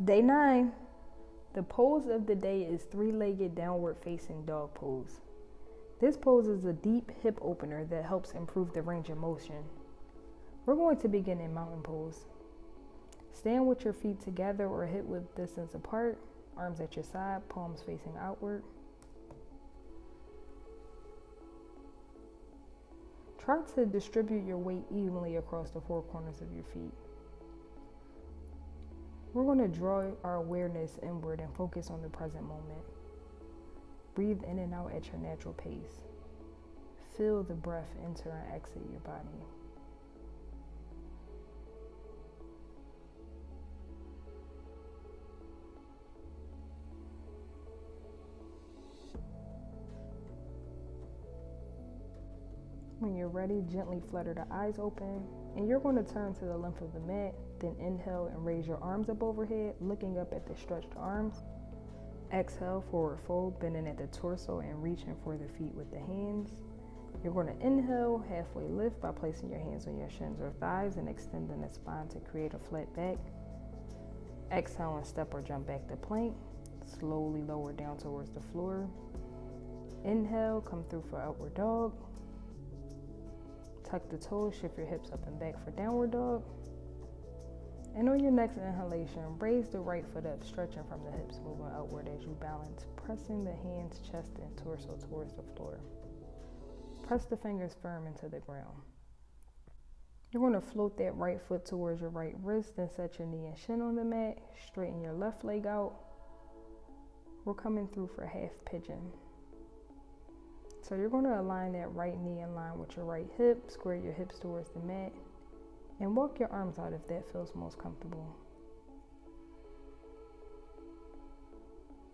Day 9. The pose of the day is three-legged downward facing dog pose. This pose is a deep hip opener that helps improve the range of motion. We're going to begin in mountain pose. Stand with your feet together or hip width distance apart, arms at your side, palms facing outward. Try to distribute your weight evenly across the four corners of your feet. We're going to draw our awareness inward and focus on the present moment. Breathe in and out at your natural pace. Feel the breath enter and exit your body. When you're ready, gently flutter the eyes open, and you're going to turn to the length of the mat. Then inhale and raise your arms up overhead, looking up at the stretched arms. Exhale, forward fold, bending at the torso and reaching for the feet with the hands. You're going to inhale, halfway lift by placing your hands on your shins or thighs and extending the spine to create a flat back. Exhale and step or jump back to plank. Slowly lower down towards the floor. Inhale, come through for upward dog. Tuck the toes, shift your hips up and back for downward dog. And on your next inhalation, raise the right foot up, stretching from the hips, moving outward as you balance, pressing the hands, chest, and torso towards the floor. Press the fingers firm into the ground. You're going to float that right foot towards your right wrist, then set your knee and shin on the mat. Straighten your left leg out. We're coming through for half pigeon. So you're going to align that right knee in line with your right hip, square your hips towards the mat, and walk your arms out if that feels most comfortable.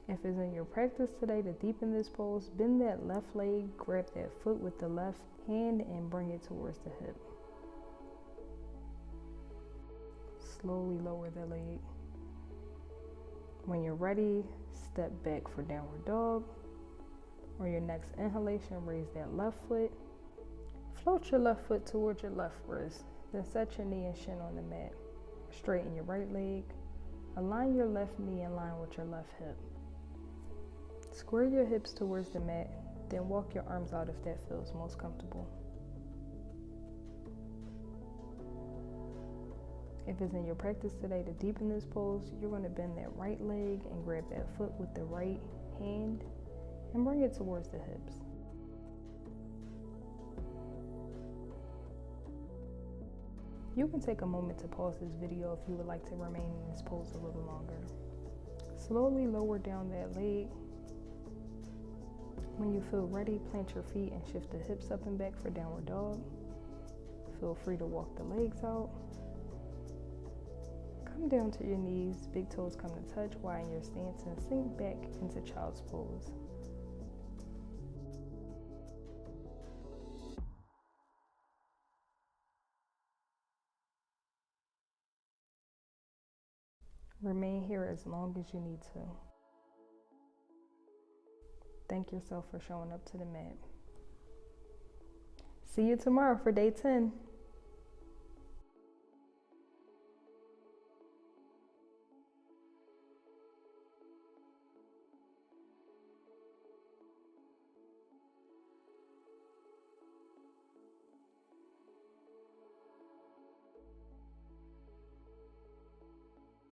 If it's in your practice today to deepen this pose, bend that left leg, grab that foot with the left hand and bring it towards the hip. Slowly lower the leg. When you're ready, step back for downward dog. On your next inhalation, raise that left foot. Float your left foot towards your left wrist. Then set your knee and shin on the mat. Straighten your right leg. Align your left knee in line with your left hip. Square your hips towards the mat. Then walk your arms out if that feels most comfortable. If it's in your practice today to deepen this pose, you're going to bend that right leg and grab that foot with the right hand and bring it towards the hips. You can take a moment to pause this video if you would like to remain in this pose a little longer. Slowly lower down that leg. When you feel ready, plant your feet and shift the hips up and back for downward dog. Feel free to walk the legs out. Come down to your knees, big toes come to touch, widen your stance and sink back into child's pose. Remain here as long as you need to. Thank yourself for showing up to the mat. See you tomorrow for day 10.